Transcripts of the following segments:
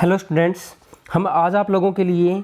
Hello students, हम आज आप लोगों के लिए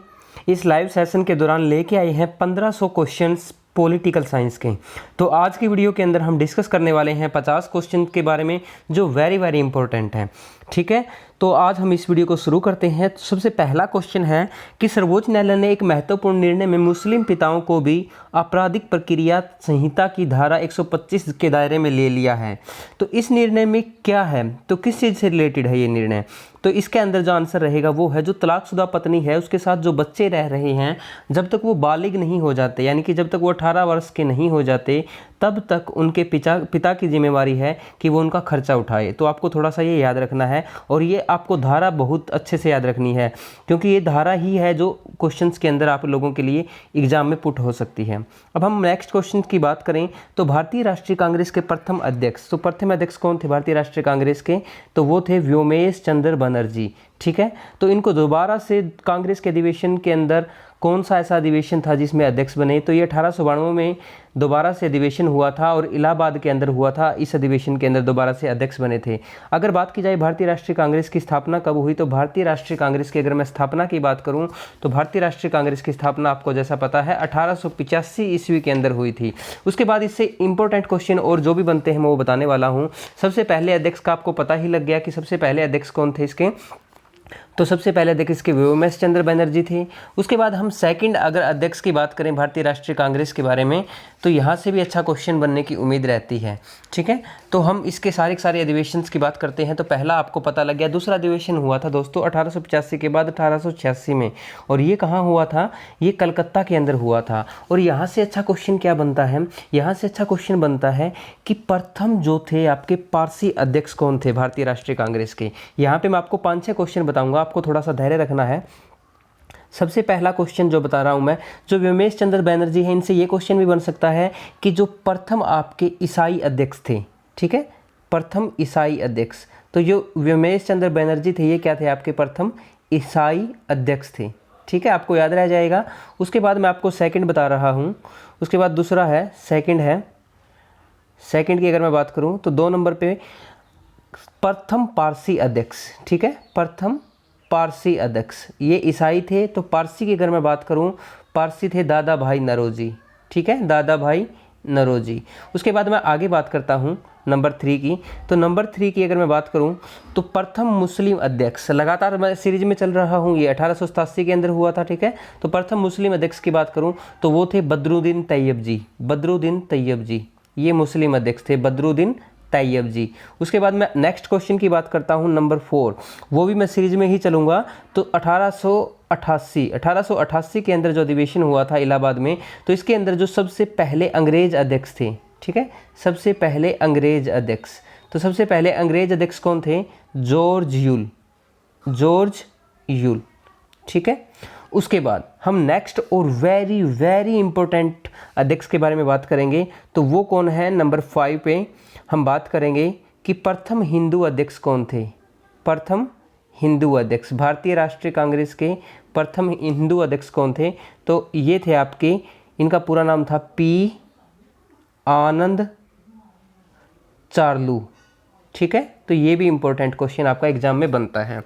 इस लाइव सेशन के दौरान लेके आए हैं 1500 क्वेश्चंस पॉलिटिकल साइंस के। तो आज की वीडियो के अंदर हम डिस्कस करने वाले हैं 50 क्वेश्चन के बारे में जो वेरी इंपॉर्टेंट हैं। ठीक है, तो आज हम इस वीडियो को शुरू करते हैं। तो सबसे पहला क्वेश्चन है कि सर्वोच्च न्यायालय ने एक महत्वपूर्ण निर्णय में मुस्लिम पिताओं को भी आपराधिक प्रक्रिया संहिता की धारा 125 के दायरे में ले लिया है। तो इस निर्णय में क्या है, तो किस चीज़ से रिलेटेड है ये निर्णय? तो इसके अंदर जो आंसर रहेगा वो है जो तलाकशुदा पत्नी है उसके साथ जो बच्चे रह रहे हैं, जब तक वो बालिग नहीं हो जाते, यानी कि जब तक वो 18 वर्ष के नहीं हो जाते, तब तक उनके पिता की जिम्मेवारी है कि वो उनका खर्चा उठाए। तो आपको थोड़ा सा ये याद रखना है और ये आपको धारा बहुत अच्छे से याद रखनी है, क्योंकि ये धारा ही है जो क्वेश्चंस के अंदर आप लोगों के लिए एग्जाम में पुट हो सकती है। अब हम नेक्स्ट क्वेश्चन की बात करें तो भारतीय राष्ट्रीय कांग्रेस के प्रथम अध्यक्ष, तो प्रथम अध्यक्ष कौन थे भारतीय राष्ट्रीय कांग्रेस के? तो वो थे व्योमेश चंद्र बनर्जी। ठीक है, तो इनको दोबारा से कांग्रेस के अधिवेशन के अंदर कौन सा ऐसा अधिवेशन था जिसमें अध्यक्ष बने? तो ये 1892 में दोबारा से अधिवेशन हुआ था और इलाहाबाद के अंदर हुआ था। इस अधिवेशन के अंदर दोबारा से अध्यक्ष बने थे। अगर बात की जाए भारतीय राष्ट्रीय कांग्रेस की स्थापना कब हुई, तो भारतीय राष्ट्रीय कांग्रेस की अगर मैं स्थापना की बात करूं तो भारतीय राष्ट्रीय कांग्रेस की स्थापना आपको जैसा पता है 1885 ईस्वी के अंदर हुई थी। उसके बाद इससे इंपॉर्टेंट क्वेश्चन और जो भी बनते हैं मैं वो बताने वाला हूँ। सबसे पहले अध्यक्ष का आपको पता ही लग गया कि सबसे पहले अध्यक्ष कौन थे इसके, तो सबसे पहले अध्यक्ष इसके व्योमेश चंद्र बनर्जी थे। उसके बाद हम सेकंड अगर अध्यक्ष की बात करें भारतीय राष्ट्रीय कांग्रेस के बारे में, तो यहाँ से भी अच्छा क्वेश्चन बनने की उम्मीद रहती है। ठीक है, तो हम इसके सारे अधिवेशन की बात करते हैं। तो पहला आपको पता लग गया, दूसरा अधिवेशन हुआ था दोस्तों 1885 के बाद 1886 में, और ये कहाँ हुआ था? ये कलकत्ता के अंदर हुआ था। और यहाँ से अच्छा क्वेश्चन क्या बनता है? यहाँ से अच्छा क्वेश्चन बनता है कि प्रथम जो थे आपके पारसी अध्यक्ष कौन थे भारतीय राष्ट्रीय कांग्रेस के? यहाँ पे मैं आपको 5-6 क्वेश्चन बताऊंगा, आपको थोड़ा सा धैर्य रखना है। सबसे पहला क्वेश्चन जो बता रहा हूं मैं, जो व्योमेश चंद्र बनर्जी हैं, इनसे ये क्वेश्चन भी बन सकता है कि जो प्रथम आपके ईसाई अध्यक्ष थे, ठीक है, प्रथम ईसाई अध्यक्ष, तो जो व्योमेश चंद्र बनर्जी थे ये क्या थे? आपके प्रथम ईसाई अध्यक्ष थे। ठीक है, आपको याद रह जाएगा। उसके बाद मैं आपको सेकंड बता रहा हूँ। उसके बाद दूसरा है, सेकंड है, सेकंड की अगर मैं बात करूँ तो 2 नंबर पे प्रथम पारसी अध्यक्ष। ठीक है, प्रथम पारसी अध्यक्ष, ये ईसाई थे। तो पारसी की अगर मैं बात करूं, पारसी थे दादा भाई नौरोजी। ठीक है, दादा भाई नौरोजी। उसके बाद मैं आगे बात करता हूं नंबर 3 की। तो नंबर 3 की अगर मैं बात करूं तो प्रथम मुस्लिम अध्यक्ष, लगातार मैं सीरीज में चल रहा हूं, ये 1887 के अंदर हुआ था। ठीक है, तो प्रथम मुस्लिम अध्यक्ष की बात करूं तो वो थे बदरुद्दीन तैयब जी। बदरुद्दीन तैयब जी ये मुस्लिम अध्यक्ष थे, बदरुद्दीन तैयब जी। उसके बाद मैं नेक्स्ट क्वेश्चन की बात करता हूं नंबर 4, वो भी मैं सीरीज में ही चलूंगा। तो 1888 के अंदर जो अधिवेशन हुआ था इलाहाबाद में, तो इसके अंदर जो सबसे पहले अंग्रेज अध्यक्ष थे, ठीक है, सबसे पहले अंग्रेज अध्यक्ष, तो सबसे पहले अंग्रेज अध्यक्ष कौन थे? George Yule, George Yule. ठीक है, उसके बाद हम नेक्स्ट और वेरी इंपॉर्टेंट अध्यक्ष के बारे में बात करेंगे। तो वो कौन है? नंबर 5 पे हम बात करेंगे कि प्रथम हिंदू अध्यक्ष कौन थे? प्रथम हिंदू अध्यक्ष, भारतीय राष्ट्रीय कांग्रेस के प्रथम हिंदू अध्यक्ष कौन थे? तो ये थे आपके, इनका पूरा नाम था पी आनंद चार्लू। ठीक है, तो ये भी इंपॉर्टेंट क्वेश्चन आपका एग्जाम में बनता है।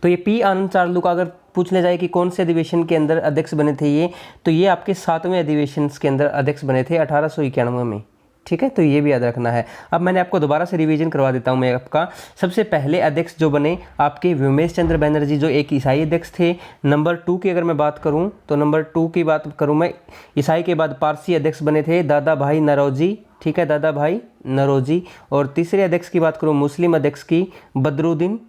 तो ये पी आनंद चार्लू का अगर पूछ ले जाए कि कौन से अधिवेशन के अंदर अध्यक्ष बने थे ये, तो ये आपके 7वें अधिवेशन के अंदर अध्यक्ष बने थे 1891 में। ठीक है, तो ये भी याद रखना है। अब मैंने आपको दोबारा से रिवीजन करवा देता हूँ मैं आपका। सबसे पहले अध्यक्ष जो बने आपके व्योमेश चंद्र बनर्जी, जो एक ईसाई अध्यक्ष थे। नंबर 2 की अगर मैं बात करूँ तो नंबर 2 की बात करूँ मैं, ईसाई के बाद पारसी अध्यक्ष बने थे दादा भाई नौरोजी। ठीक है, दादा भाई नौरोजी। और तीसरे अध्यक्ष की बात करूँ मुस्लिम अध्यक्ष की, बदरुद्दीन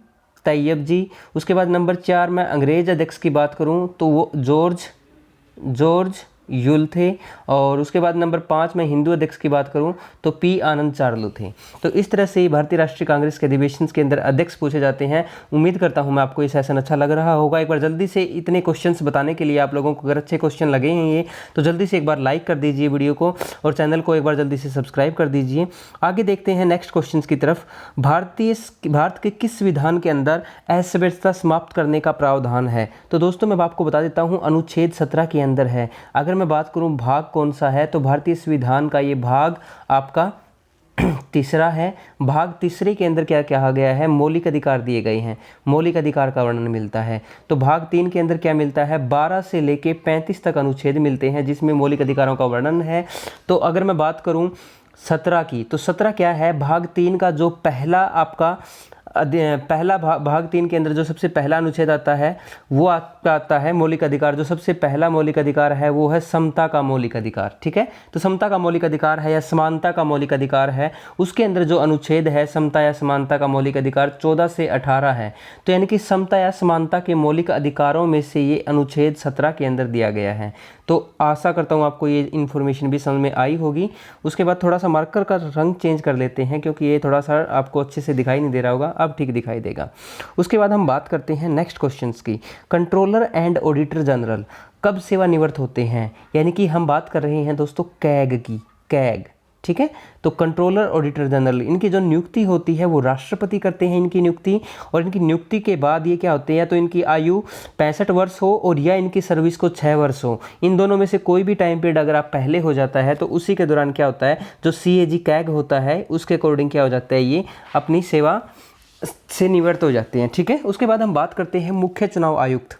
तैयब जी। उसके बाद नंबर 4 मैं अंग्रेज अध्यक्ष की बात करूं तो वो जॉर्ज यूल थे। और उसके बाद नंबर 5 में हिंदू अध्यक्ष की बात करूं तो पी आनंद चार्लू थे। तो इस तरह से भारतीय राष्ट्रीय कांग्रेस के अधिवेशन के अंदर अध्यक्ष पूछे जाते हैं। उम्मीद करता हूं मैं आपको ये सेशन अच्छा लग रहा होगा। एक बार जल्दी से इतने क्वेश्चंस बताने के लिए आप लोगों को अगर अच्छे क्वेश्चन लगे हैं ये, तो जल्दी से एक बार लाइक कर दीजिए वीडियो को और चैनल को एक बार जल्दी से सब्सक्राइब कर दीजिए। आगे देखते हैं नेक्स्ट क्वेश्चन की तरफ। भारत के किस विधान के अंदर असभ्यता समाप्त करने का प्रावधान है? तो दोस्तों मैं आपको बता देता हूँ, अनुच्छेद 17 के अंदर है। अगर मैं बात करूं भाग कौन सा है, तो भारतीय संविधान का ये भाग आपका तीसरा है भाग तीसरे के अंदर क्या कहा गया है, मौलिक अधिकार दिए गए हैं, मौलिक अधिकार का वर्णन मिलता है। तो भाग 3 के अंदर क्या मिलता है, 12 से लेके 35 तक अनुच्छेद मिलते हैं जिसमें मौलिक अधिकारों का वर्णन है। तो अगर मैं बात करूं 17 की, तो 17 क्या है, भाग 3 का जो पहला आपका पहला भाग 3 के अंदर जो सबसे पहला अनुच्छेद आता है वो आपका आता है मौलिक अधिकार। जो सबसे पहला मौलिक अधिकार है वो है समता का मौलिक अधिकार, ठीक है। तो समता का मौलिक अधिकार है या समानता का मौलिक अधिकार है, उसके अंदर जो अनुच्छेद है समता या समानता का मौलिक अधिकार 14 से 18 है। तो यानी कि समता या समानता के मौलिक अधिकारों में से ये अनुच्छेद 17 के अंदर दिया गया है। तो आशा करता हूँ आपको ये इन्फॉर्मेशन भी समझ में आई होगी। उसके बाद थोड़ा सा मार्कर का रंग चेंज कर लेते हैं क्योंकि ये थोड़ा सा आपको अच्छे से दिखाई नहीं दे रहा होगा, अब ठीक दिखाई देगा। उसके बाद हम बात करते हैं नेक्स्ट क्वेश्चंस की। कंट्रोलर एंड ऑडिटर जनरल कब सेवानिवृत्त होते हैं, यानी कि हम बात कर रहे हैं दोस्तों कैग की, कैग, ठीक है। तो कंट्रोलर ऑडिटर जनरल इनकी जो नियुक्ति होती है वो राष्ट्रपति करते हैं इनकी नियुक्ति, और इनकी नियुक्ति के बाद ये क्या होते हैं, तो इनकी आयु 65 वर्ष हो और या इनकी सर्विस को 6 वर्ष हो। इन दोनों में से कोई भी टाइम पीरियड अगर आप पहले हो जाता है तो उसी के दौरान क्या होता है, जो CAG कैग होता है उसके अकॉर्डिंग क्या हो जाता है, ये अपनी सेवा से निवृत्त हो जाते हैं, ठीक है। उसके बाद हम बात करते हैं मुख्य चुनाव आयुक्त।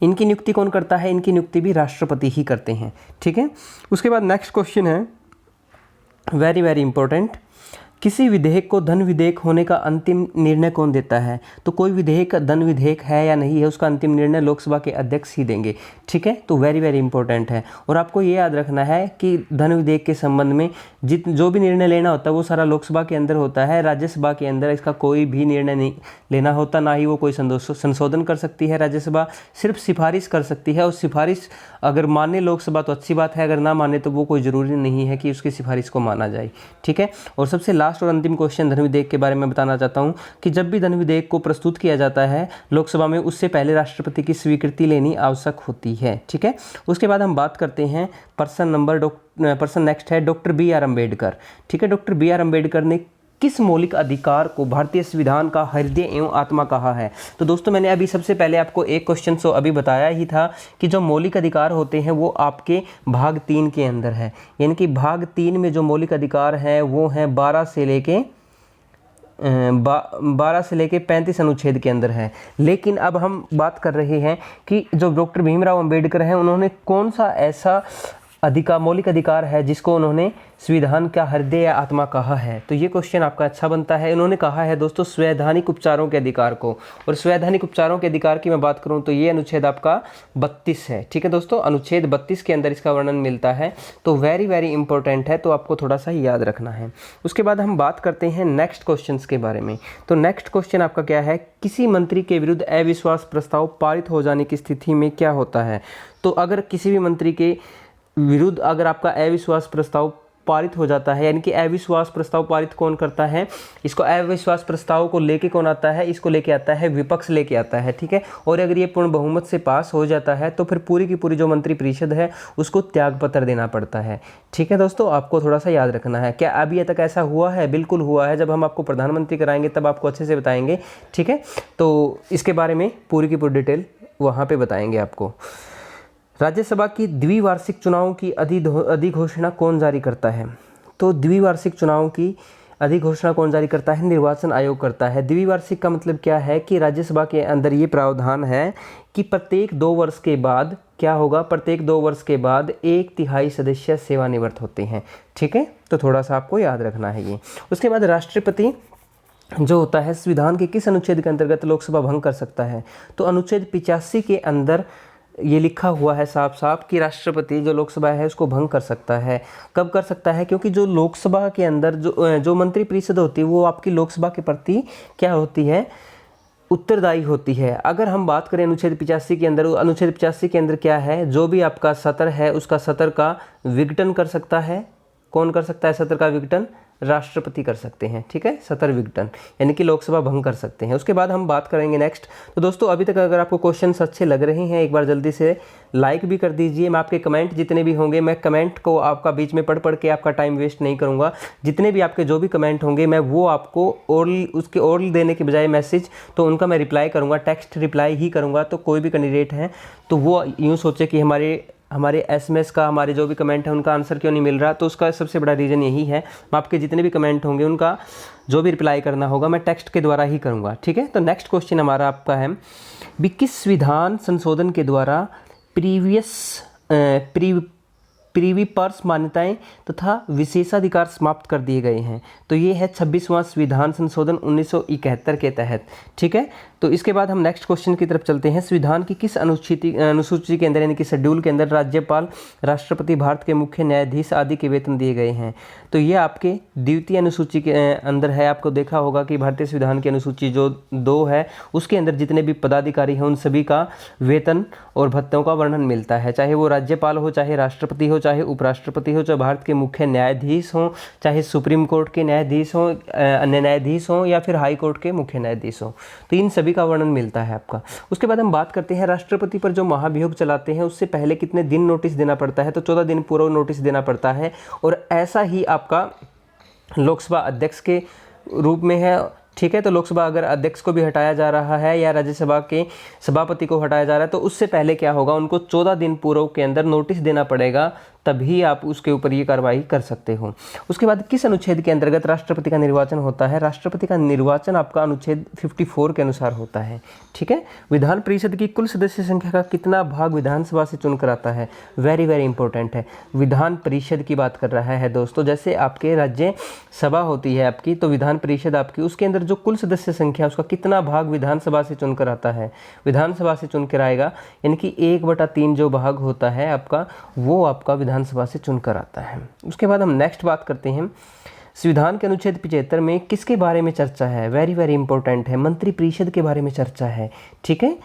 इनकी नियुक्ति कौन करता है, इनकी नियुक्ति भी राष्ट्रपति ही करते हैं, ठीक है। उसके बाद नेक्स्ट क्वेश्चन है वेरी वेरी इंपॉर्टेंट, किसी विधेयक को धन विधेयक होने का अंतिम निर्णय कौन देता है। तो कोई विधेयक धन विधेयक है या नहीं है उसका अंतिम निर्णय लोकसभा के अध्यक्ष ही देंगे, ठीक है। तो वेरी वेरी इंपॉर्टेंट है। और आपको ये याद रखना है कि धन विधेयक के संबंध में जो भी निर्णय लेना होता है वो सारा लोकसभा के अंदर होता है, राज्यसभा के अंदर इसका कोई भी निर्णय नहीं लेना होता, ना ही वो कोई संशोधन कर सकती है राज्यसभा, सिर्फ सिफारिश कर सकती है। और सिफारिश अगर माने लोकसभा तो अच्छी बात है, अगर ना माने तो वो कोई ज़रूरी नहीं है कि उसकी सिफारिश को माना जाए, ठीक है। और सबसे लास्ट और अंतिम क्वेश्चन धन विधेयक के बारे में बताना चाहता हूं कि जब भी धन विधेयक को प्रस्तुत किया जाता है लोकसभा में उससे पहले राष्ट्रपति की स्वीकृति लेनी आवश्यक होती है, ठीक है। उसके बाद हम बात करते हैं पर्सन नेक्स्ट है डॉक्टर BR अम्बेडकर, ठीक है। डॉक्टर BR अम्बेडकर ने किस मौलिक अधिकार को भारतीय संविधान का हृदय एवं आत्मा कहा है। तो दोस्तों मैंने अभी सबसे पहले आपको एक क्वेश्चन तो अभी बताया ही था कि जो मौलिक अधिकार होते हैं वो आपके भाग 3 के अंदर है, यानी कि भाग 3 में जो मौलिक अधिकार है वो हैं 12 से लेके 35 अनुच्छेद के अंदर है। लेकिन अब हम बात कर रहे हैं कि जो डॉक्टर भीमराव अंबेडकर हैं उन्होंने कौन सा ऐसा मौलिक अधिकार है जिसको उन्होंने संविधान का हृदय या आत्मा कहा है। तो ये क्वेश्चन आपका अच्छा बनता है। उन्होंने कहा है दोस्तों संवैधानिक उपचारों के अधिकार को, और संवैधानिक उपचारों के अधिकार की मैं बात करूं तो ये अनुच्छेद आपका 32 है, ठीक है दोस्तों। अनुच्छेद 32 के अंदर इसका वर्णन मिलता है। तो वेरी वेरी इंपॉर्टेंट है, तो आपको थोड़ा सा याद रखना है। उसके बाद हम बात करते हैं नेक्स्ट क्वेश्चन के बारे में। तो नेक्स्ट क्वेश्चन आपका क्या है, किसी मंत्री के विरुद्ध अविश्वास प्रस्ताव पारित हो जाने की स्थिति में क्या होता है। तो अगर किसी भी मंत्री के विरुद्ध अगर आपका अविश्वास प्रस्ताव पारित हो जाता है, यानी कि अविश्वास प्रस्ताव पारित कौन करता है, इसको अविश्वास प्रस्ताव को लेके कौन आता है, इसको लेके आता है विपक्ष लेके आता है, ठीक है। और अगर ये पूर्ण बहुमत से पास हो जाता है तो फिर पूरी की पूरी जो मंत्रिपरिषद है उसको त्यागपत्र देना पड़ता है, ठीक है दोस्तों। आपको थोड़ा सा याद रखना है। क्या अभी तक ऐसा हुआ है? बिल्कुल हुआ है। जब हम आपको प्रधानमंत्री कराएंगे तब आपको अच्छे से बताएंगे, ठीक है। तो इसके बारे में पूरी की पूरी डिटेल वहाँ पर बताएंगे आपको। राज्यसभा की द्विवार्षिक चुनावों की अधिघोषणा कौन जारी करता है। तो द्विवार्षिक चुनावों की अधिघोषणा कौन जारी करता है, निर्वाचन आयोग करता है। द्विवार्षिक का मतलब क्या है कि राज्यसभा के अंदर ये प्रावधान है कि प्रत्येक 2 वर्ष के बाद क्या होगा, प्रत्येक 2 वर्ष के बाद 1/3 सदस्य सेवानिवृत्त होते हैं, ठीक है। तो थोड़ा सा आपको याद रखना है ये। उसके बाद राष्ट्रपति जो होता है संविधान के किस अनुच्छेद के अंतर्गत लोकसभा भंग कर सकता है। तो अनुच्छेद 85 के अंदर ये लिखा हुआ है साफ साफ कि राष्ट्रपति जो लोकसभा है उसको भंग कर सकता है। कब कर सकता है? क्योंकि जो लोकसभा के अंदर जो मंत्रिपरिषद होती है वो आपकी लोकसभा के प्रति क्या होती है, उत्तरदायी होती है। अगर हम बात करें अनुच्छेद 85 के अंदर, अनुच्छेद 85 के अंदर क्या है, जो भी आपका सत्र है उसका सत्र का विघटन कर सकता है। कौन कर सकता है सत्र का विघटन? राष्ट्रपति कर सकते हैं, ठीक है। सत्र विघटन यानी कि लोकसभा भंग कर सकते हैं। उसके बाद हम बात करेंगे नेक्स्ट। तो दोस्तों अभी तक अगर आपको क्वेश्चंस अच्छे लग रहे हैं एक बार जल्दी से लाइक भी कर दीजिए। मैं आपके कमेंट जितने भी होंगे, मैं कमेंट को आपका बीच में पढ़ के आपका टाइम वेस्ट नहीं करूंगा। जितने भी आपके जो भी कमेंट होंगे मैं वो आपको उसके ओरल देने के बजाय मैसेज तो उनका मैं रिप्लाई करूँगा, टेक्स्ट रिप्लाई ही करूँगा। तो कोई भी कैंडिडेट है तो वो यूँ सोचे कि हमारे हमारे एसएमएस का, हमारे जो भी कमेंट है उनका आंसर क्यों नहीं मिल रहा, तो उसका सबसे बड़ा रीज़न यही है, आपके जितने भी कमेंट होंगे उनका जो भी रिप्लाई करना होगा मैं टेक्स्ट के द्वारा ही करूँगा, ठीक है। तो नेक्स्ट क्वेश्चन हमारा आपका है भी किस विधान संशोधन के द्वारा प्रीवी पर्स मान्यताएं तथा विशेषाधिकार समाप्त कर दिए गए हैं। तो ये है 26वां संविधान संशोधन 1971 के तहत, ठीक है। तो इसके बाद हम नेक्स्ट क्वेश्चन की तरफ चलते हैं। संविधान की किस अनुसूची के अंदर यानी कि शेड्यूल के अंदर राज्यपाल, राष्ट्रपति, भारत के मुख्य न्यायाधीश आदि के वेतन दिए गए हैं। तो ये आपके द्वितीय अनुसूची के अंदर है। आपको देखा होगा कि भारतीय संविधान की अनुसूची जो 2 है उसके अंदर जितने भी पदाधिकारी हैं उन सभी का वेतन और भत्तों का वर्णन मिलता है, चाहे वो राज्यपाल हो, चाहे राष्ट्रपति हो, चाहे उपराष्ट्रपति हो, चाहे भारत के मुख्य न्यायाधीश हों, चाहे सुप्रीम कोर्ट के न्यायाधीश हों, अन्य न्यायाधीश हों या फिर हाई कोर्ट के मुख्य न्यायाधीश हों, तो इन सभी का वर्णन मिलता है आपका। उसके बाद हम बात करते हैं राष्ट्रपति पर जो महाभियोग चलाते हैं उससे पहले कितने दिन नोटिस देना पड़ता है। तो 14 दिन पूर्व नोटिस देना पड़ता है। और ऐसा ही आपका लोकसभा अध्यक्ष के रूप में है, ठीक है। तो लोकसभा अगर अध्यक्ष को भी हटाया जा रहा है या राज्यसभा के सभापति को हटाया जा रहा है तो उससे पहले क्या होगा, उनको 14 दिन पूर्व के अंदर नोटिस देना पड़ेगा, तभी आप उसके ऊपर ये कार्रवाई कर सकते हो। उसके बाद किस अनुच्छेद के अंतर्गत राष्ट्रपति का निर्वाचन होता है। राष्ट्रपति का निर्वाचन आपका अनुच्छेद 54 के अनुसार होता है, ठीक है। विधान परिषद की कुल सदस्य संख्या का कितना भाग विधानसभा से चुनकर आता है। वेरी वेरी इंपॉर्टेंट है, विधान परिषद की बात कर रहा है दोस्तों। जैसे आपके राज्य सभा होती है आपकी, तो विधान परिषद आपकी, उसके अंदर जो कुल सदस्य संख्या उसका कितना भाग विधानसभा से चुनकर आता है, विधानसभा से चुनकर आएगा, यानी कि 1/3 जो भाग होता है आपका वो आपका विधानसभा से चुनकर आता है। उसके बाद हम नेक्स्ट बात करते हैं, संविधान के अनुच्छेद 75 में किसके बारे में चर्चा है। वेरी वेरी इंपॉर्टेंट है, मंत्री परिषद के बारे में चर्चा है, ठीक है।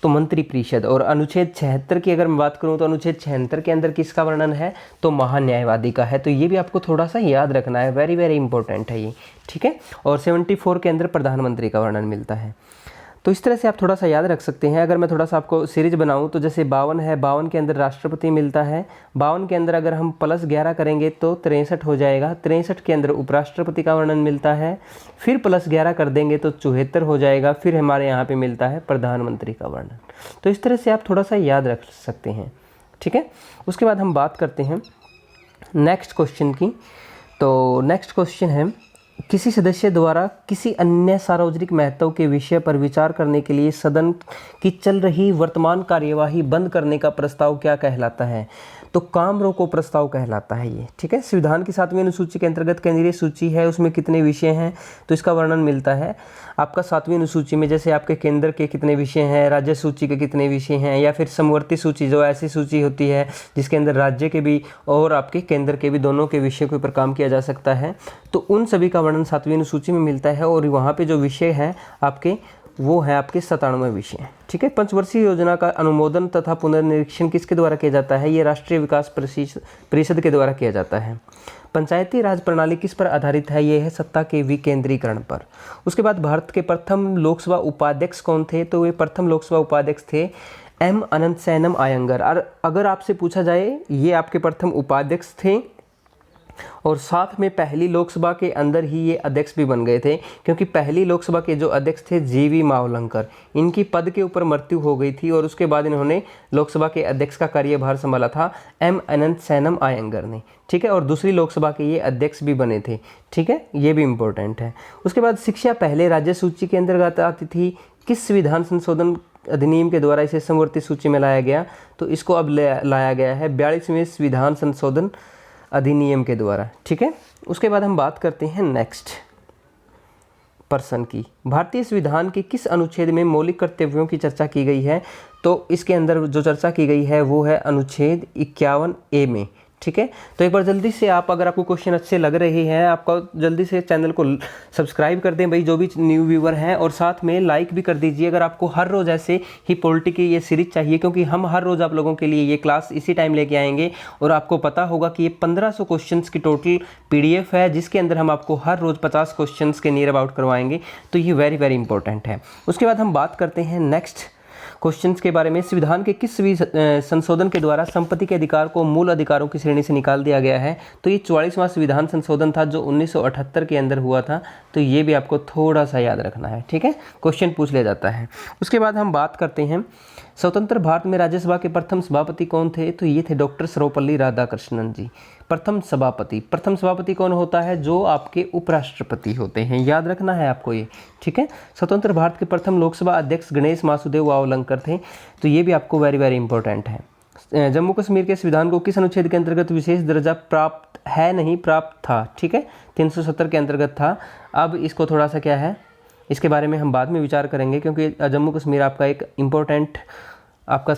तो मंत्री परिषद। और अनुच्छेद 76 की अगर मैं बात करूं तो अनुच्छेद 76 के अंदर किसका वर्णन है, तो महान्यायवादी का है। तो ये भी आपको थोड़ा सा याद रखना है, वेरी वेरी इंपॉर्टेंट है ये, ठीक है। और 74 के अंदर प्रधानमंत्री का वर्णन मिलता है। तो इस तरह से आप थोड़ा सा याद रख सकते हैं। अगर मैं थोड़ा सा आपको सीरीज बनाऊं तो जैसे 52 है, 52 के अंदर राष्ट्रपति मिलता है, 52 के अंदर अगर हम +11 करेंगे तो 63 हो जाएगा, 63 के अंदर उपराष्ट्रपति का वर्णन मिलता है, फिर +11 कर देंगे तो 74 हो जाएगा, फिर हमारे यहाँ पे मिलता है प्रधानमंत्री का वर्णन। तो इस तरह से आप थोड़ा सा याद रख सकते हैं, ठीक है। उसके बाद हम बात करते हैं नेक्स्ट क्वेश्चन की। तो नेक्स्ट क्वेश्चन है, किसी सदस्य द्वारा किसी अन्य सार्वजनिक महत्व के विषय पर विचार करने के लिए सदन की चल रही वर्तमान कार्यवाही बंद करने का प्रस्ताव क्या कहलाता है। तो काम रोको प्रस्ताव कहलाता है ये, ठीक है। संविधान की 7वीं अनुसूची के अंतर्गत केंद्रीय सूची है, उसमें कितने विषय हैं तो इसका वर्णन मिलता है आपका 7वीं अनुसूची में। जैसे आपके केंद्र के कितने विषय हैं, राज्य सूची के कितने विषय हैं, या फिर समवर्ती सूची जो ऐसी सूची होती है जिसके अंदर राज्य के भी और आपके केंद्र के भी दोनों के विषयों के ऊपर काम किया जा सकता है, तो उन सभी का वर्णन 7वीं अनुसूची में मिलता है। और वहाँ पे जो विषय हैं आपके वो है आपके 97 विषय, ठीक है। पंचवर्षीय योजना का अनुमोदन तथा पुनर्निरीक्षण किसके द्वारा किया जाता है, ये राष्ट्रीय विकास परिषद के द्वारा किया जाता है। पंचायती राज प्रणाली किस पर आधारित है, ये है सत्ता के विकेंद्रीकरण पर। उसके बाद भारत के प्रथम लोकसभा उपाध्यक्ष कौन थे, तो वे प्रथम लोकसभा उपाध्यक्ष थे एम अनंत सैनम आयंगर। और अगर आपसे पूछा जाए ये आपके प्रथम उपाध्यक्ष थे और साथ में पहली लोकसभा के अंदर ही ये अध्यक्ष भी बन गए थे, क्योंकि पहली लोकसभा के जो अध्यक्ष थे जीवी मावलंकर, इनकी पद के ऊपर मृत्यु हो गई थी और उसके बाद इन्होंने लोकसभा के अध्यक्ष का कार्यभार संभाला था एम अनंत सैनम आयंगर ने, ठीक है। और दूसरी लोकसभा के ये अध्यक्ष भी बने थे, ठीक है, ये भी इम्पोर्टेंट है। उसके बाद शिक्षा पहले राज्य सूची के अंतर्गत आती थी, किस संविधान संशोधन अधिनियम के द्वारा इसे समवर्ती सूची में लाया गया, तो इसको अब लाया गया है 42वें संविधान संशोधन अधिनियम के द्वारा, ठीक है। उसके बाद हम बात करते हैं नेक्स्ट पर्सन की। भारतीय संविधान के किस अनुच्छेद में मौलिक कर्तव्यों की चर्चा की गई है, तो इसके अंदर जो चर्चा की गई है वो है अनुच्छेद 51A में, ठीक है। तो एक बार जल्दी से आप, अगर आपको क्वेश्चन अच्छे लग रहे हैं, आपका जल्दी से चैनल को सब्सक्राइब कर दें भाई जो भी न्यू व्यूवर हैं, और साथ में लाइक भी कर दीजिए अगर आपको हर रोज़ ऐसे ही पॉलिटी की ये सीरीज चाहिए, क्योंकि हम हर रोज़ आप लोगों के लिए ये क्लास इसी टाइम लेके आएंगे। और आपको पता होगा कि ये 1500 क्वेश्चंस की टोटल PDF है, जिसके अंदर हम आपको हर रोज़ 50 क्वेश्चंस के नियर अबाउट करवाएंगे। तो ये वेरी वेरी इंपॉर्टेंट है। उसके बाद हम बात करते हैं नेक्स्ट क्वेश्चंस के बारे में, संविधान के किस संशोधन के द्वारा संपत्ति के अधिकार को मूल अधिकारों की श्रेणी से निकाल दिया गया है? तो ये 44वां संविधान संशोधन था जो 1978 के अंदर हुआ था। तो ये भी आपको थोड़ा सा याद रखना है, ठीक है, क्वेश्चन पूछ लिया जाता है। उसके बाद हम बात करते हैं स्वतंत्र भारत में राज्यसभा के प्रथम सभापति कौन थे? तो ये थे डॉक्टर सर्वपल्ली राधाकृष्णन जी, प्रथम सभापति। प्रथम सभापति कौन होता है? जो आपके उपराष्ट्रपति होते हैं, याद रखना है आपको ये, ठीक है। स्वतंत्र भारत के प्रथम लोकसभा अध्यक्ष गणेश वासुदेव वावलंकर थे। तो ये भी आपको वेरी वेरी इंपॉर्टेंट है। जम्मू कश्मीर के संविधान को किस अनुच्छेद के अंतर्गत विशेष दर्जा प्राप्त है? नहीं, प्राप्त था, ठीक है, 370 के अंतर्गत था। अब इसको थोड़ा सा क्या है, इसके बारे में हम बाद में विचार करेंगे, क्योंकि जम्मू कश्मीर आपका एक इम्पोर्टेंट आपका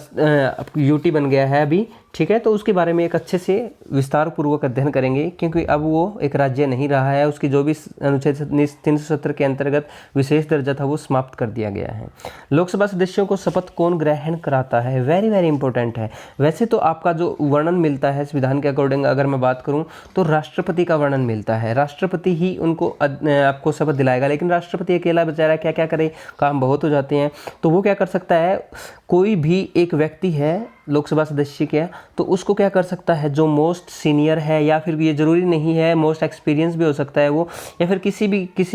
यूटी बन गया है अभी, ठीक है। तो उसके बारे में एक अच्छे से विस्तार पूर्वक अध्ययन करेंगे, क्योंकि अब वो एक राज्य नहीं रहा है, उसकी जो भी अनुच्छेद 370 के अंतर्गत विशेष दर्जा था वो समाप्त कर दिया गया है। लोकसभा सदस्यों को शपथ कौन ग्रहण कराता है? वेरी वेरी इंपॉर्टेंट है। वैसे तो आपका जो वर्णन मिलता है संविधान के अकॉर्डिंग अगर मैं बात करूँ तो राष्ट्रपति का वर्णन मिलता है, राष्ट्रपति ही उनको आपको शपथ दिलाएगा। लेकिन राष्ट्रपति अकेला बेचारा क्या क्या करे, काम बहुत हो जाते हैं। तो वो क्या कर सकता है, कोई भी एक व्यक्ति है लोकसभा सदस्य के, तो उसको क्या कर सकता है, जो मोस्ट सीनियर है, या फिर ये ज़रूरी नहीं है मोस्ट एक्सपीरियंस भी हो सकता है वो, या फिर किसी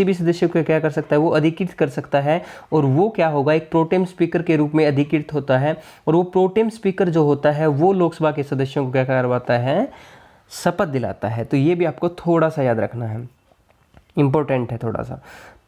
भी सदस्य को क्या कर सकता है, वो अधिकृत कर सकता है। और वो क्या होगा, एक प्रोटेम स्पीकर के रूप में अधिकृत होता है। और वो प्रोटेम स्पीकर जो होता है वो लोकसभा के सदस्यों को क्या करवाता है, शपथ दिलाता है। तो ये भी आपको थोड़ा सा याद रखना है, इंपॉर्टेंट है थोड़ा सा।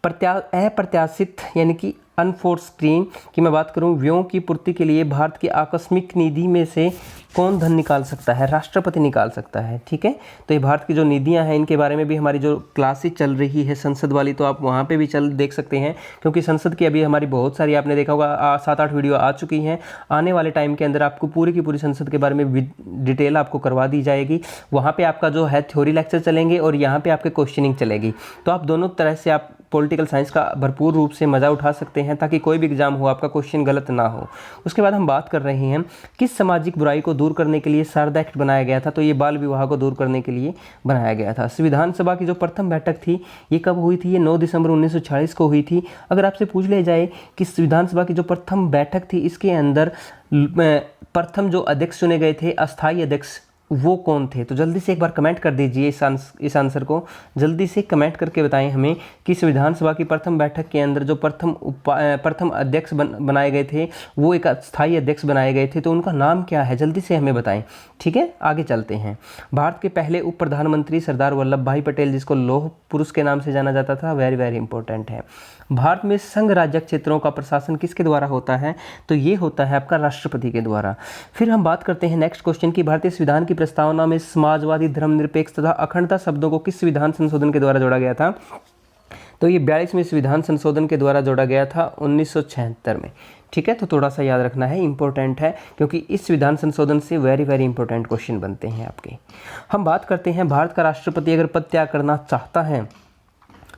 अप्रत्याशित यानी कि अनफोर्स्क्रीन की मैं बात करूं, व्ययों की पूर्ति के लिए भारत की आकस्मिक निधि में से कौन धन निकाल सकता है? राष्ट्रपति निकाल सकता है, ठीक है। तो ये भारत की जो निधियां हैं इनके बारे में भी हमारी जो क्लासेस चल रही है संसद वाली, तो आप वहां पे भी देख सकते हैं, क्योंकि संसद की अभी हमारी बहुत सारी आपने देखा होगा 7-8 वीडियो आ चुकी हैं। आने वाले टाइम के अंदर आपको पूरी की पूरी संसद के बारे में डिटेल आपको करवा दी जाएगी। वहाँ पर आपका जो है थ्योरी लेक्चर चलेंगे और यहाँ पर आपके क्वेश्चनिंग चलेगी। तो आप दोनों तरह से आप पॉलिटिकल साइंस का भरपूर रूप से मज़ा उठा सकते हैं, ताकि कोई भी एग्जाम हो आपका क्वेश्चन गलत ना हो। उसके बाद हम बात कर रहे हैं किस सामाजिक बुराई को दूर करने के लिए शारदा एक्ट बनाया गया था? तो ये बाल विवाह को दूर करने के लिए बनाया गया था। संविधान सभा की जो प्रथम बैठक थी ये कब हुई थी? ये 9 दिसंबर 1946 को हुई थी। अगर आपसे पूछ लिया जाए कि संविधान सभा की जो प्रथम बैठक थी इसके अंदर प्रथम जो अध्यक्ष चुने गए थे, अस्थायी अध्यक्ष, वो कौन थे? तो जल्दी से एक बार कमेंट कर दीजिए इस आंसर को, जल्दी से कमेंट करके बताएं हमें कि संविधान सभा की प्रथम बैठक के अंदर जो प्रथम अध्यक्ष बनाए गए थे वो एक स्थायी अध्यक्ष बनाए गए थे, तो उनका नाम क्या है? जल्दी से हमें बताएं, ठीक है। आगे चलते हैं। भारत के पहले उप प्रधानमंत्री सरदार वल्लभ भाई पटेल, जिसको लौह पुरुष के नाम से जाना जाता था, वेरी वेरी इंपॉर्टेंट है। भारत में संघ राज्य क्षेत्रों का प्रशासन किसके द्वारा होता है? तो ये होता है आपका राष्ट्रपति के द्वारा। फिर हम बात करते हैं नेक्स्ट क्वेश्चन की, भारतीय संविधान की प्रस्तावना में समाजवादी, धर्मनिरपेक्ष तथा अखंडता शब्दों को किस संविधान संशोधन के द्वारा जोड़ा गया था? तो ये 42वें संविधान संशोधन के द्वारा जोड़ा गया था 1976 में, ठीक है। तो थोड़ा सा याद रखना है, इंपॉर्टेंट है, क्योंकि इस संविधान संशोधन से वेरी वेरी इंपॉर्टेंट क्वेश्चन बनते हैं आपके। हम बात करते हैं भारत का राष्ट्रपति अगर पद त्याग करना चाहता है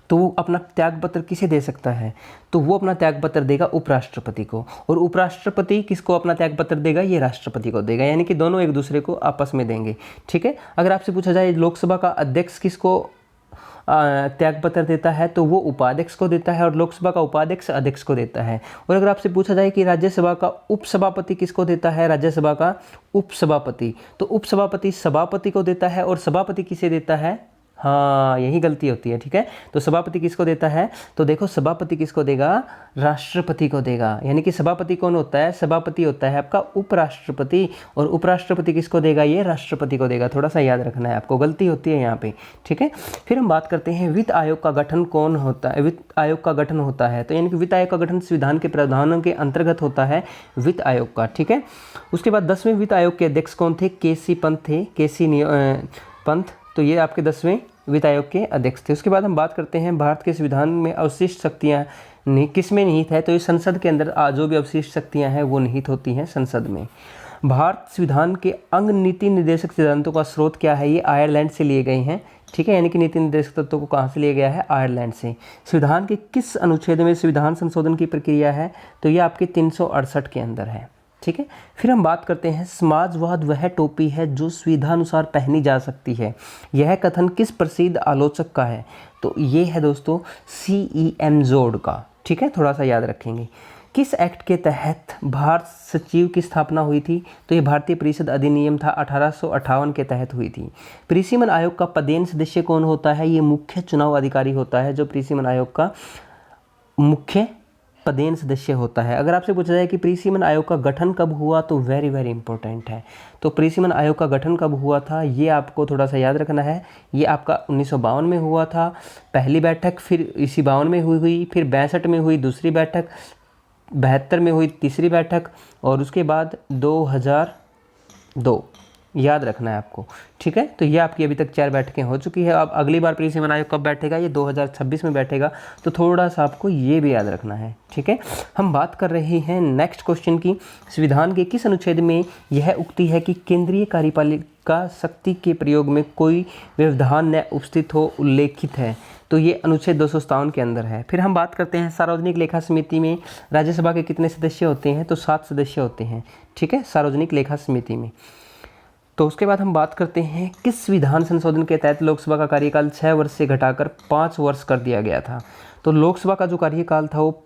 तो वो अपना त्याग पत्र किसे दे सकता है? तो वो अपना त्याग पत्र देगा उपराष्ट्रपति को, और उपराष्ट्रपति किसको अपना त्याग पत्र देगा? ये राष्ट्रपति को देगा, यानी कि दोनों एक दूसरे को आपस में देंगे, ठीक है। अगर आपसे पूछा जाए लोकसभा का अध्यक्ष किसको त्याग पत्र देता है, तो वो उपाध्यक्ष को देता है, और लोकसभा का उपाध्यक्ष अध्यक्ष को देता है। और अगर आपसे पूछा जाए कि राज्यसभा का उपसभापति किसको देता है? राज्यसभा का उपसभापति, तो उपसभापति सभापति को देता है, और सभापति किसे देता है? हाँ, यही गलती होती है, ठीक है। तो सभापति किसको देता है? तो देखो सभापति किसको देगा? राष्ट्रपति को देगा, यानी कि सभापति कौन होता है? सभापति होता है आपका उपराष्ट्रपति, और उपराष्ट्रपति किसको देगा? ये राष्ट्रपति को देगा। थोड़ा सा याद रखना है आपको, गलती होती है यहाँ पे, ठीक है। फिर हम बात करते हैं वित्त आयोग का गठन कौन होता है? वित्त आयोग का गठन होता है, तो यानी कि वित्त आयोग का गठन संविधान के प्रावधानों के अंतर्गत होता है वित्त आयोग का, ठीक है। उसके बाद 10वें वित्त आयोग के अध्यक्ष कौन थे? केसी पंत थे, पंत, तो ये आपके 10वें वित्त आयोग के अध्यक्ष थे। उसके बाद हम बात करते हैं भारत के संविधान में अवशिष्ट शक्तियाँ किस में निहित है? तो ये संसद के अंदर जो भी अवशिष्ट शक्तियाँ हैं वो निहित होती हैं संसद में। भारत संविधान के अंग नीति निर्देशक सिद्धांतों का स्रोत क्या है? ये आयरलैंड से लिए गए हैं, ठीक है, यानी कि नीति निर्देशक तत्वों को कहाँ से लिया गया है? आयरलैंड से। संविधान के किस अनुच्छेद में संविधान संशोधन की प्रक्रिया है? तो ये आपके 368 के अंदर है, ठीक है। फिर हम बात करते हैं समाजवाद वह टोपी है जो सुविधानुसार पहनी जा सकती है, यह कथन किस प्रसिद्ध आलोचक का है? तो ये है दोस्तों CEM जोड का, ठीक है, थोड़ा सा याद रखेंगे। किस एक्ट के तहत भारत सचिव की स्थापना हुई थी? तो ये भारतीय परिषद अधिनियम था, 1858 के तहत हुई थी। परिसीमन आयोग का पदेन सदस्य कौन होता है? ये मुख्य चुनाव अधिकारी होता है जो परिसीमन आयोग का मुख्य पदेन सदस्य होता है। अगर आपसे पूछा जाए कि परिसीमन आयोग का गठन कब हुआ, तो वेरी वेरी इंपॉर्टेंट है। तो परिसीमन आयोग का गठन कब हुआ था, ये आपको थोड़ा सा याद रखना है। ये आपका 1952 में हुआ था पहली बैठक, फिर इसी 52 में हुई, फिर 62 में हुई दूसरी बैठक, 72 में हुई तीसरी बैठक, और उसके बाद 2002, याद रखना है आपको, ठीक है। तो ये आपकी अभी तक 4 बैठकें हो चुकी है। अब अगली बार परिसीमन आयोग कब बैठेगा? ये 2026 में बैठेगा, तो थोड़ा सा आपको ये भी याद रखना है, ठीक है। हम बात कर रहे हैं नेक्स्ट क्वेश्चन की। संविधान के किस अनुच्छेद में यह उक्ति है कि केंद्रीय कार्यपालिका शक्ति के प्रयोग में कोई व्यवधान न उपस्थित हो उल्लेखित है? तो ये अनुच्छेद 257 के अंदर है। फिर हम बात करते हैं सार्वजनिक लेखा समिति में राज्यसभा के कितने सदस्य होते हैं? तो 7 सदस्य होते हैं, ठीक है, सार्वजनिक लेखा समिति में। तो उसके बाद हम बात करते हैं किस विधान संशोधन के तहत लोकसभा का कार्यकाल 6 वर्ष से घटाकर 5 वर्ष कर दिया गया था? तो लोकसभा का जो कार्यकाल था वो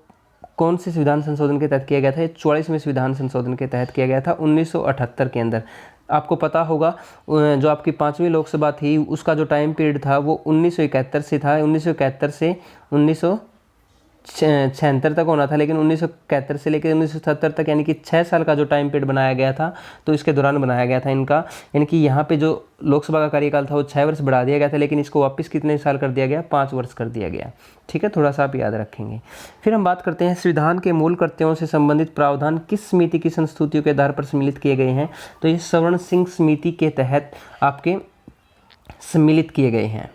कौन से संविधान संशोधन के तहत किया गया था? ये 44वें संविधान संशोधन के तहत किया गया था 1978 के अंदर। आपको पता होगा जो आपकी 5वीं लोकसभा थी उसका जो टाइम पीरियड था वो 1971 से था, 1971 से 1976 तक होना था, लेकिन 1971 से लेकर 1970 तक यानी कि 6 साल का जो टाइम पीरियड बनाया गया था, तो इसके दौरान बनाया गया था इनका, यानी कि यहाँ पे जो लोकसभा का कार्यकाल था वो 6 वर्ष बढ़ा दिया गया था, लेकिन इसको वापस कितने साल कर दिया गया? 5 वर्ष कर दिया गया, ठीक है, थोड़ा सा आप याद रखेंगे। फिर हम बात करते हैं संविधान के मूल कर्तव्यों से संबंधित प्रावधान किस समिति की संस्तुतियों के आधार पर सम्मिलित किए गए हैं? तो ये सवर्ण सिंह समिति के तहत आपके सम्मिलित किए गए हैं।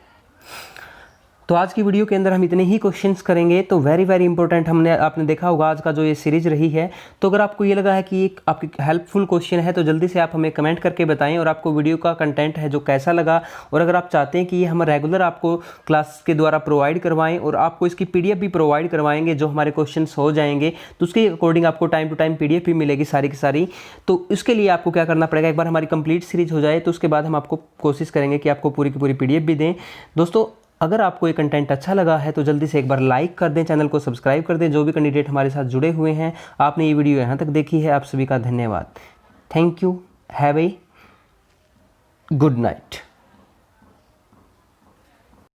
तो आज की वीडियो के अंदर हम इतने ही क्वेश्चंस करेंगे। तो वेरी वेरी इंपॉर्टेंट आपने देखा होगा आज का जो ये सीरीज रही है। तो अगर आपको ये लगा है कि एक आपकी हेल्पफुल क्वेश्चन है तो जल्दी से आप हमें कमेंट करके बताएं, और आपको वीडियो का कंटेंट है जो कैसा लगा, और अगर आप चाहते हैं कि ये हम रेगुलर आपको क्लास के द्वारा प्रोवाइड करवाएं और आपको इसकी PDF भी प्रोवाइड करवाएंगे जो हमारे क्वेश्चन हो जाएंगे, तो उसके अकॉर्डिंग आपको टाइम टू टाइम PDF भी मिलेगी सारी की सारी। तो इसके लिए आपको क्या करना पड़ेगा, एक बार हमारी कंप्लीट सीरीज हो जाए तो उसके बाद हम आपको कोशिश करेंगे कि आपको पूरी की पूरी PDF भी दें। दोस्तों अगर आपको ये कंटेंट अच्छा लगा है तो जल्दी से एक बार लाइक कर दें, चैनल को सब्सक्राइब कर दें। जो भी कैंडिडेट हमारे साथ जुड़े हुए हैं, आपने ये वीडियो यहाँ तक देखी है, आप सभी का धन्यवाद। Thank you, have a good night.